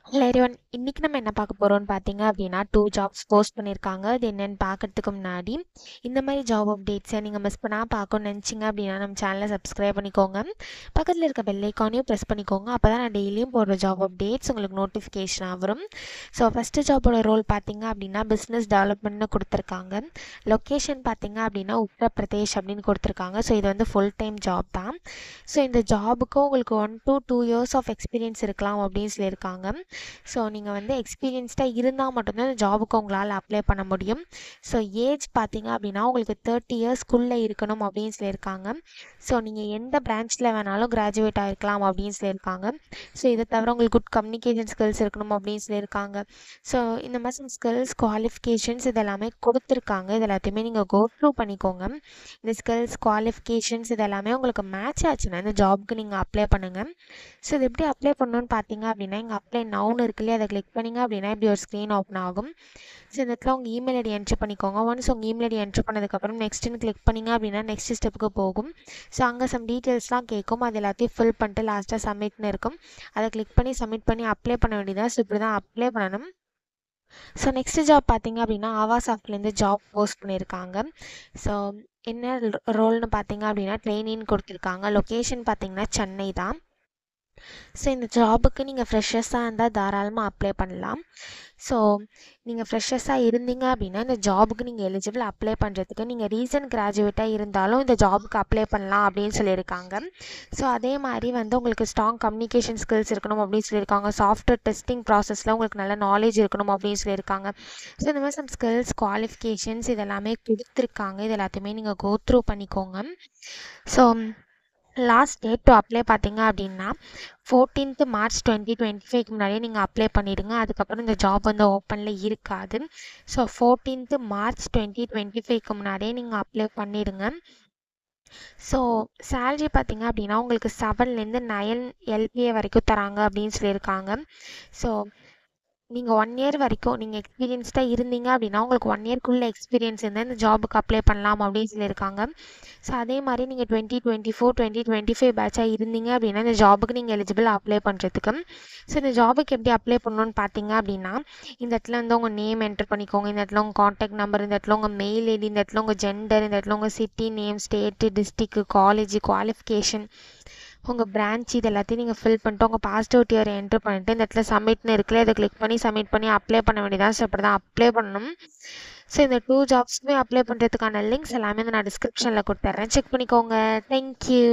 Hello everyone, இன்னைக்கு நம்ம என்ன பார்க்க போறோம்னு பார்த்தீங்க அப்படின்னா 2 ஜாப்ஸ் போஸ்ட் பண்ணியிருக்காங்க. அது என்னன்னு பார்க்கறதுக்கு முன்னாடி இந்த மாதிரி ஜாப் அப்டேட்ஸை நீங்கள் மிஸ் பண்ணால் பார்க்கணும்னு நினச்சிங்க அப்படின்னா நம்ம சேனலை சப்ஸ்கிரைப் பண்ணிக்கோங்க. பக்கத்தில் இருக்க பெல் ஐக்கானையும் ப்ரெஸ் பண்ணிக்கோங்க. அப்போ தான் நான் டெய்லியும் போடுற ஜாப் அப்டேட்ஸ் உங்களுக்கு நோட்டிஃபிகேஷனாக வரும். ஸோ ஃபஸ்ட்டு ஜாபோட ரோல் பார்த்தீங்க அப்படின்னா பிஸ்னஸ் டெவலப்மெண்ட்னு கொடுத்துருக்காங்க. லொக்கேஷன் பார்த்தீங்க அப்படின்னா உத்தரப்பிரதேஷ் அப்படின்னு கொடுத்துருக்காங்க. ஸோ இது வந்து ஃபுல் டைம் ஜாப் தான். ஸோ இந்த ஜாபுக்கு உங்களுக்கு 1 to 2 இயர்ஸ் ஆஃப் எக்ஸ்பீரியன்ஸ் இருக்கலாம் அப்படின்னு சொல்லியிருக்காங்க. ஸோ நீங்கள் வந்து எக்ஸ்பீரியன்ஸ்டாக இருந்தால் மட்டும்தான் இந்த ஜாபுக்கு உங்களால் அப்ளை பண்ண முடியும். ஸோ ஏஜ் பார்த்தீங்க அப்படின்னா உங்களுக்கு 30 இயர்ஸ்க்குள்ளே இருக்கணும் அப்படின்னு சொல்லியிருக்காங்க. ஸோ நீங்கள் எந்த பிரான்ச்சில் வேணாலும் கிராஜுவேட் ஆகிருக்கலாம் அப்படின்னு சொல்லியிருக்காங்க. ஸோ இதை தவிர உங்களுக்கு குட் கம்யூனிகேஷன் ஸ்கில்ஸ் இருக்கணும் அப்படின்னு சொல்லியிருக்காங்க. ஸோ இந்த மாதிரி ஸ்கில்ஸ் குவாலிஃபிகேஷன்ஸ் இதெல்லாமே கொடுத்துருக்காங்க. இது எல்லாத்தையுமே நீங்கள் கோ த்ரூ பண்ணிக்கோங்க. இந்த ஸ்கில்ஸ் குவாலிஃபிகேஷன்ஸ் இதெல்லாமே உங்களுக்கு மேட்ச் ஆச்சுன்னா இந்த ஜாபுக்கு நீங்கள் அப்ளை பண்ணுங்கள். ஸோ இது எப்படி அப்ளை பண்ணணும்னு பார்த்தீங்க அப்படின்னா இங்கே அப்ளை நவுன்னு இருக்கு இல்லையா, அதை கிளிக் பண்ணிங்க அப்படின்னா இப்படி ஒரு ஸ்க்ரீன் ஓப்பன் ஆகும். ஸோ இந்த இடத்துல உங்கள் இமெயில் ஐடி என்ட்ரு பண்ணிக்கோங்க. ஒன்ஸ் உங்கள் இமெயில் ஐடி என்ட்ரு பண்ணதுக்கப்புறம் நெக்ஸ்ட்டுன்னு கிளிக் பண்ணிங்க அப்படின்னா நெக்ஸ்ட் ஸ்டெப்புக்கு போகும். ஸோ அங்கே சம் டீட்டெயில்ஸ்லாம் கேட்கும். அது எல்லாத்தையும் ஃபில் பண்ணிட்டு லாஸ்ட்டாக சப்மிட்னு இருக்கும். அதை கிளிக் பண்ணி சப்மிட் பண்ணி அப்ளை பண்ண வேண்டியதாக. ஸோ இப்படி தான் அப்ளை பண்ணணும். ஸோ நெக்ஸ்ட் ஜாப் பார்த்தீங்க அப்படின்னா ஆவாசாஃப்ட்லேருந்து ஜாப் போஸ்ட் பண்ணியிருக்காங்க. ஸோ என்ன ரோல்னு பார்த்தீங்க அப்படின்னா ட்ரெயினின்னு கொடுத்துருக்காங்க. லொக்கேஷன் பார்த்தீங்கன்னா சென்னை தான். ஸோ இந்த ஜாபுக்கு நீங்கள் ஃப்ரெஷர்ஸாக இருந்தால் தாராளமாக அப்ளை பண்ணலாம். ஸோ நீங்கள் ஃப்ரெஷர்ஸாக இருந்தீங்க அப்படின்னா இந்த ஜாபுக்கு நீங்கள் எலிஜிபிள் அப்ளை பண்ணுறதுக்கு நீங்கள் ரீசன்ட் கிராஜுவேட்டாக இருந்தாலும் இந்த ஜாபுக்கு அப்ளை பண்ணலாம் அப்படின்னு சொல்லியிருக்காங்க. ஸோ அதே மாதிரி வந்து உங்களுக்கு ஸ்ட்ராங் கம்யூனிகேஷன் ஸ்கில்ஸ் இருக்கணும் அப்படின்னு சொல்லியிருக்காங்க. சாஃப்ட்வேர் டெஸ்டிங் ப்ராசஸில் உங்களுக்கு நல்ல நாலேஜ் இருக்கணும் அப்படின்னு சொல்லியிருக்காங்க. ஸோ இந்த மாதிரி சம் ஸ்கில்ஸ் குவாலிஃபிகேஷன்ஸ் இதெல்லாமே கொடுத்துருக்காங்க. இது எல்லாத்தையுமே நீங்கள் கோ த்ரூ பண்ணிக்கோங்க. So last date to apply பார்த்தீங்க அப்படின்னா 14th March 2025க்கு முன்னாடியே நீங்கள் அப்ளை பண்ணிடுங்க. அதுக்கப்புறம் இந்த ஜாப் வந்து ஓப்பனில் இருக்காது. ஸோ 14th March 2025க்கு முன்னாடியே நீங்கள் அப்ளை பண்ணிடுங்க. ஸோ சேலரி பார்த்தீங்க அப்படின்னா உங்களுக்கு 7லேருந்து 9 LPA வரைக்கும் தராங்க அப்படின்னு சொல்லியிருக்காங்க. ஸோ நீங்கள் 1 இயர் வரைக்கும் நீங்கள் எக்ஸ்பீரியன்ஸ்டாக இருந்தீங்க அப்படின்னா உங்களுக்கு 1 இயர்க்குள்ளே எக்ஸ்பீரியன்ஸ் இருந்தால் இந்த ஜாபுக்கு அப்ளை பண்ணலாம் அப்படின்னு சொல்லியிருக்காங்க. ஸோ அதே மாதிரி நீங்கள் 2024-2025 பேட்சாக இருந்தீங்க அப்படின்னா இந்த ஜாபுக்கு நீங்கள் எலிஜிபிள் அப்ளை பண்ணுறதுக்கு. ஸோ இந்த ஜாபுக்கு எப்படி அப்ளை பண்ணணும்னு பார்த்தீங்க அப்படின்னா இந்த இடத்துல வந்து உங்கள் நேம் என்டர் பண்ணிக்கோங்க. இந்த இடத்துல உங்கள் காண்டாக்ட் நம்பர், இந்த இடத்துல உங்கள் மெயில் ஐடி, இந்த இடத்துல உங்கள் ஜெண்டர், இந்த இடத்துல உங்கள் city name, state, district, college, qualification, உங்கள் பிரான்ச் இது எல்லாத்தையும் நீங்கள் ஃபில் பண்ணிட்டு உங்கள் பாஸ்போர்ட் இயர் என்ட்ரு பண்ணிட்டு இந்த இடத்துல சப்மிட்னு இருக்குல்ல, இதை கிளிக் பண்ணி சப்மிட் பண்ணி அப்ளை பண்ண வேண்டியதான். ஸோ அப்படி தான் அப்ளை பண்ணணும். ஸோ இந்த 2 ஜாப்ஸுமே அப்ளை பண்ணுறதுக்கான லிங்க்ஸ் எல்லாமே நான் டிஸ்கிரிப்ஷனில் கொடுத்துட்றேன். செக் பண்ணிக்கோங்க. தேங்க்யூ.